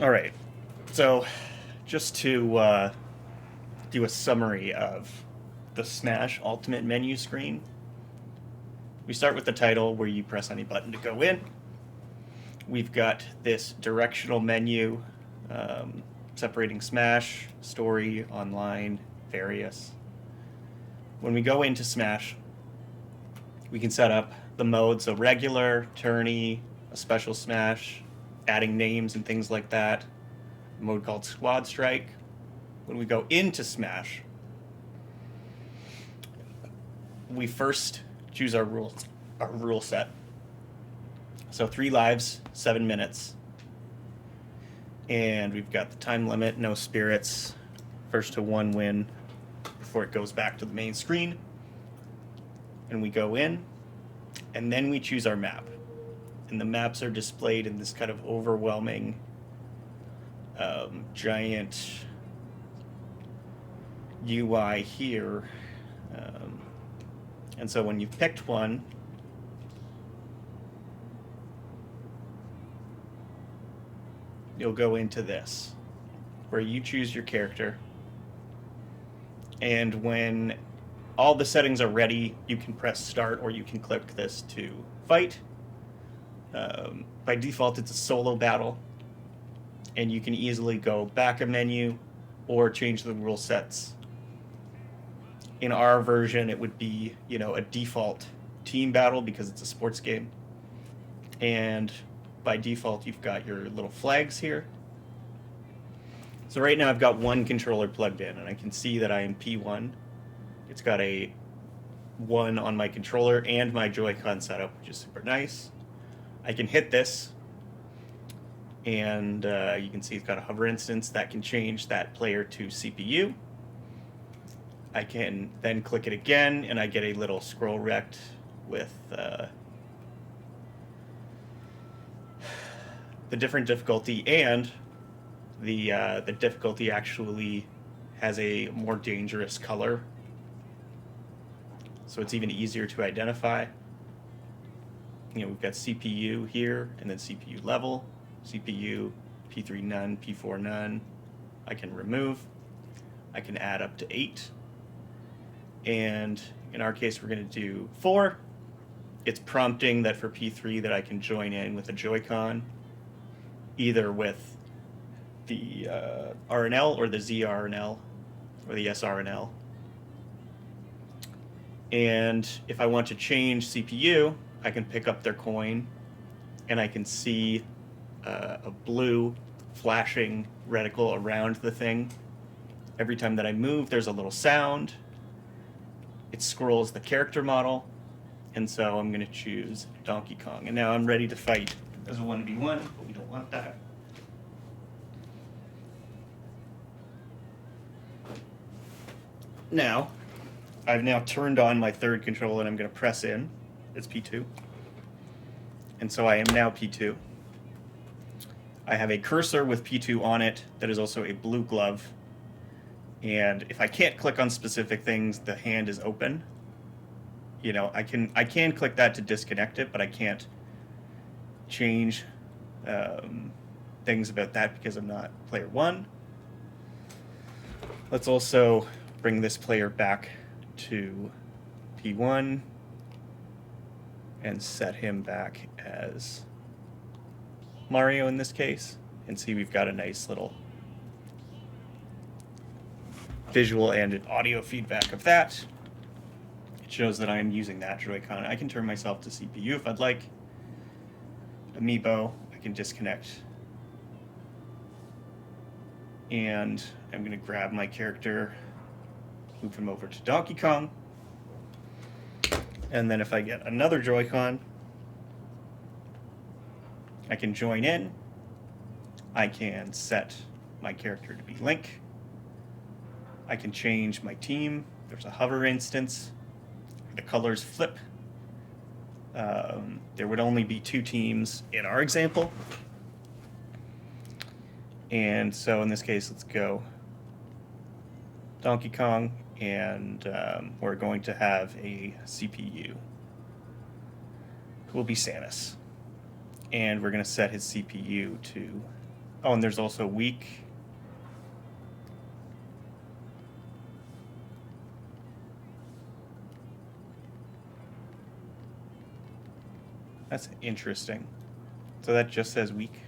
All right. So, just to do a summary of the Smash Ultimate menu screen, we start with the title where you press any button to go in. We've got this directional menu separating Smash, Story, Online, Various. When we go into Smash, we can set up the modes, so regular, tourney, a special Smash, adding names and things like that. A mode called Squad Strike. When we go into Smash, we first choose our rule set. So 3 lives, 7 minutes. And we've got the time limit, no spirits, first to 1 win before it goes back to the main screen. And we go in, and then we choose our map. And the maps are displayed in this kind of overwhelming, giant UI here. And so when you've picked one, you'll go into this, where you choose your character. And when all the settings are ready, you can press start, or you can click this to fight. By default, it's a solo battle, and you can easily go back a menu or change the rule sets. In our version, it would be, a default team battle because it's a sports game. And by default, you've got your little flags here. So right now I've got one controller plugged in, and I can see that I am P1. It's got a 1 on my controller and my Joy-Con setup, which is super nice. I can hit this, and you can see it's got a hover instance that can change that player to CPU. I can then click it again, and I get a little scroll rect with the different difficulty, and the difficulty actually has a more dangerous color, so it's even easier to identify. We've got CPU here, and then CPU level, CPU, P3 none, P4 none. I can remove. I can add up to 8. And in our case, we're going to do 4. It's prompting that for P3 that I can join in with a Joy-Con, either with the RNL or the ZRNL or the SRNL. And if I want to change CPU, I can pick up their coin, and I can see a blue flashing reticle around the thing. Every time that I move, there's a little sound. It scrolls the character model, and so I'm going to choose Donkey Kong. And now I'm ready to fight as a 1v1, but we don't want that. Now, I've now turned on my third controller, and I'm going to press in. It's P2. And so I am now P2. I have a cursor with P2 on it that is also a blue glove. And if I can't click on specific things, the hand is open. I can click that to disconnect it, but I can't change things about that because I'm not player 1. Let's also bring this player back to P1 and set him back as Mario in this case, and see we've got a nice little visual and an audio feedback of that. It shows that I am using that Joy-Con. I can turn myself to CPU if I'd like. Amiibo, I can disconnect. And I'm going to grab my character, move him over to Donkey Kong. And then if I get another Joy-Con, I can join in. I can set my character to be Link. I can change my team. There's a hover instance. The colors flip. There would only be 2 teams in our example. And so in this case, let's go Donkey Kong, and we're going to have a CPU who will be Samus. And we're going to set his CPU to Oh, and there's also weak. That's interesting. So that just says weak.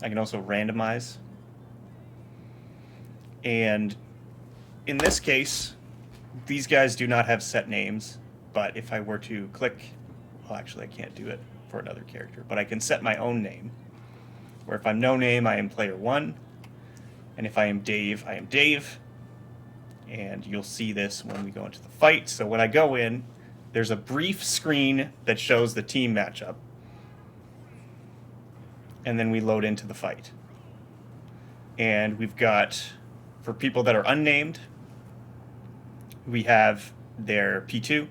I can also randomize. And in this case, these guys do not have set names, but if I were to click, well, actually I can't do it for another character, but I can set my own name, where if I'm no name, I am player 1, and if I am Dave, I am Dave, and you'll see this when we go into the fight. So when I go in, there's a brief screen that shows the team matchup, and then we load into the fight. And we've got, for people that are unnamed, we have their P2.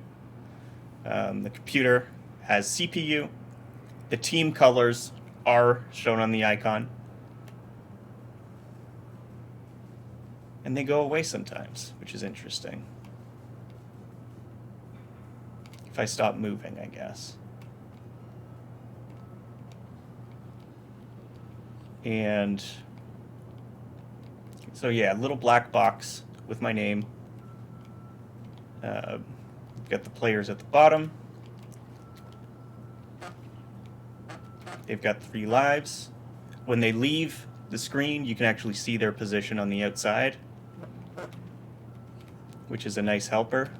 The computer has CPU. The team colors are shown on the icon. And they go away sometimes, which is interesting. If I stop moving, I guess. And so yeah, little black box with my name. We've got the players at the bottom. They've got 3 lives. When they leave the screen, you can actually see their position on the outside, which is a nice helper.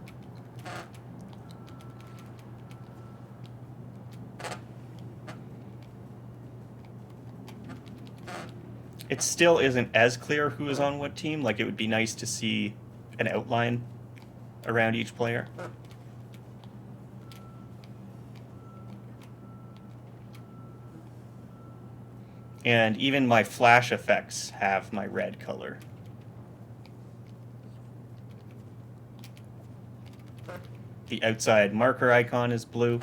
It still isn't as clear who is on what team. Like, it would be nice to see an outline around each player. And even my flash effects have my red color. The outside marker icon is blue.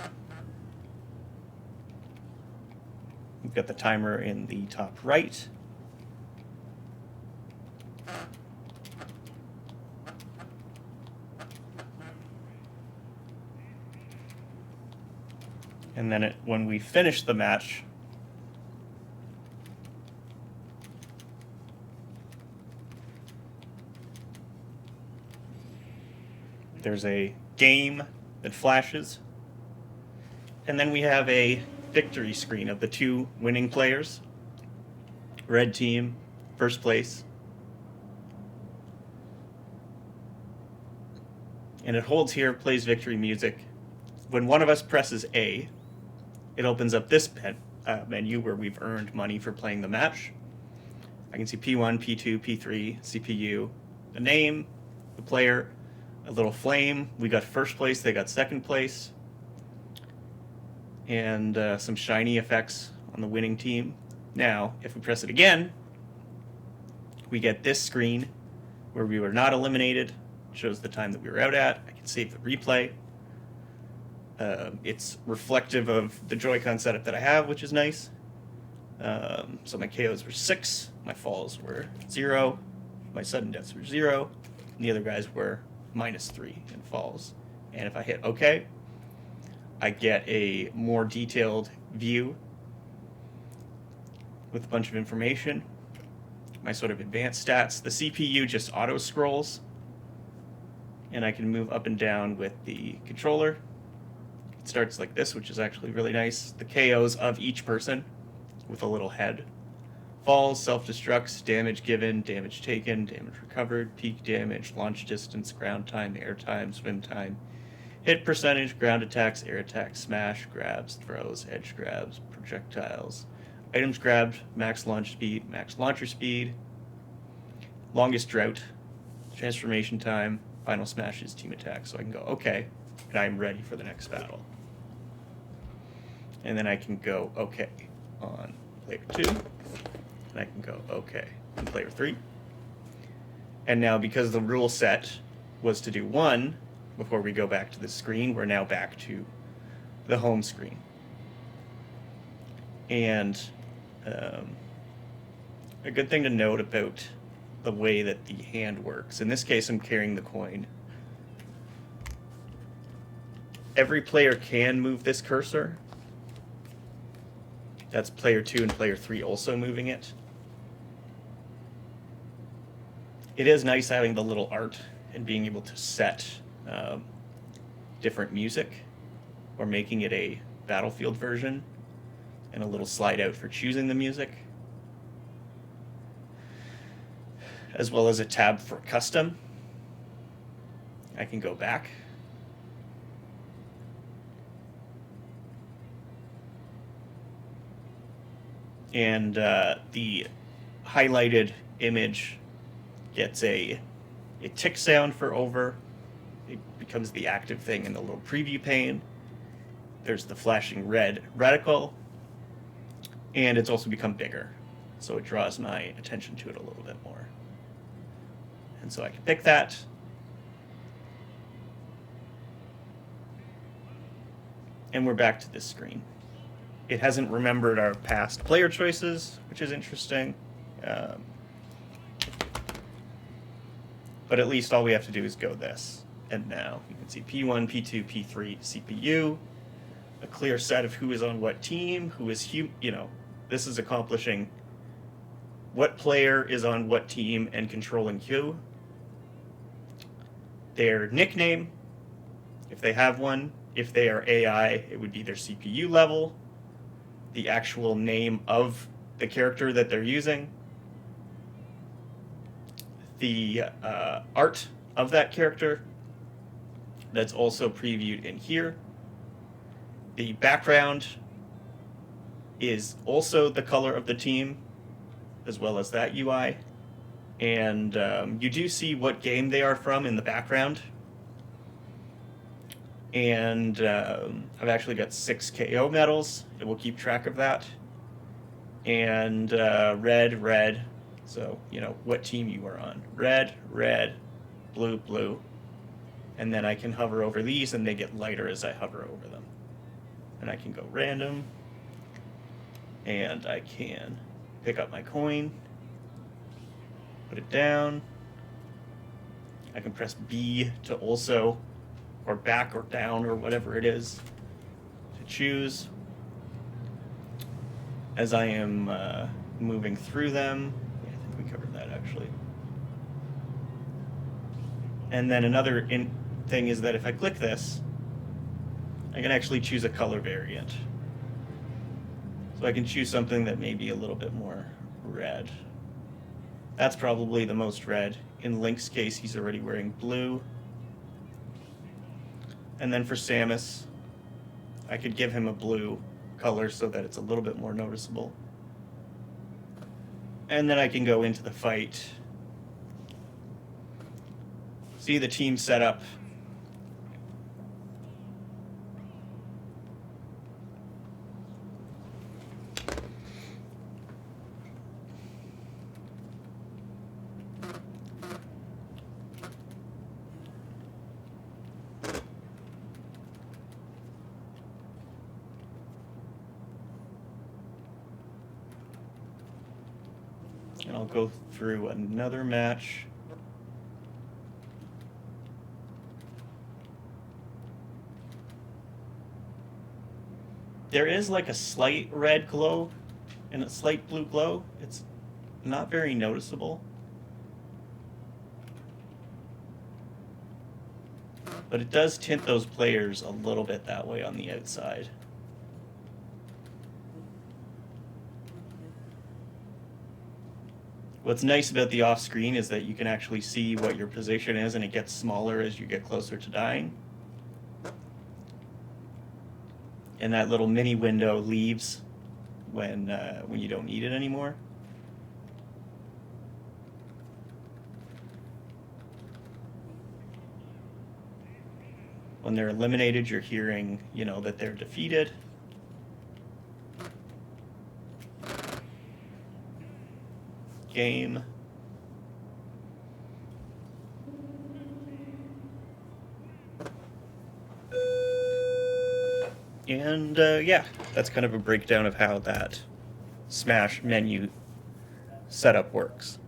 We've got the timer in the top right. And then when we finish the match, there's a game that flashes. And then we have a victory screen of the 2 winning players. Red team, first place. And it holds here, plays victory music. When one of us presses A, it opens up this menu where we've earned money for playing the match. I can see P1, P2, P3, CPU, the name, the player, a little flame. We got first place, they got second place. And some shiny effects on the winning team. Now, if we press it again, we get this screen where we were not eliminated. It shows the time that we were out at. I can save the replay. It's reflective of the Joy-Con setup that I have, which is nice. So my KOs were 6, my falls were 0, my sudden deaths were 0, and the other guys were -3 in falls. And if I hit OK, I get a more detailed view with a bunch of information. My sort of advanced stats. The CPU just auto-scrolls, and I can move up and down with the controller. It starts like this, which is actually really nice. The KOs of each person with a little head. Falls, self-destructs, damage given, damage taken, damage recovered, peak damage, launch distance, ground time, air time, swim time, hit percentage, ground attacks, air attacks, smash, grabs, throws, edge grabs, projectiles, items grabbed, max launch speed, max launcher speed, longest drought, transformation time, final smashes, team attack. So I can go, okay, and I'm ready for the next battle. And then I can go, okay, on player 2, and I can go, okay, on player 3. And now, because the rule set was to do 1 before we go back to the screen, we're now back to the home screen. And a good thing to note about the way that the hand works, in this case I'm carrying the coin. Every player can move this cursor, That's player 2 and player 3 also moving it. It is nice having the little art and being able to set different music, or making it a Battlefield version, and a little slide out for choosing the music, as well as a tab for custom. I can go back. And the highlighted image gets a tick sound for over. It becomes the active thing in the little preview pane. There's the flashing red reticle, and it's also become bigger, so it draws my attention to it a little bit more. And so I can pick that. And we're back to this screen. It hasn't remembered our past player choices, which is interesting. But at least all we have to do is go this. And now you can see P1, P2, P3, CPU, a clear set of who is on what team, who is, this is accomplishing what player is on what team and controlling who. Their nickname, if they have one. If they are AI, it would be their CPU level, the actual name of the character that they're using, the art of that character that's also previewed in here. The background is also the color of the team, as well as that UI. And you do see what game they are from in the background. And I've actually got 6 KO medals. It will keep track of that. And red. So, what team you are on. Red, blue. And then I can hover over these, and they get lighter as I hover over them. And I can go random. And I can pick up my coin. Put it down. I can press B to also, or back or down or whatever it is, to choose. As I am moving through them. Yeah, I think we covered that actually. And then another thing is that if I click this, I can actually choose a color variant. So I can choose something that may be a little bit more red. That's probably the most red. In Link's case, he's already wearing blue. And then for Samus, I could give him a blue color so that it's a little bit more noticeable. And then I can go into the fight. See the team setup. And I'll go through another match. There is like a slight red glow and a slight blue glow. It's not very noticeable. But it does tint those players a little bit that way on the outside. What's nice about the off-screen is that you can actually see what your position is, and it gets smaller as you get closer to dying. And that little mini window leaves when you don't need it anymore. When they're eliminated, you're hearing, that they're defeated. Game. And yeah, that's kind of a breakdown of how that Smash menu setup works.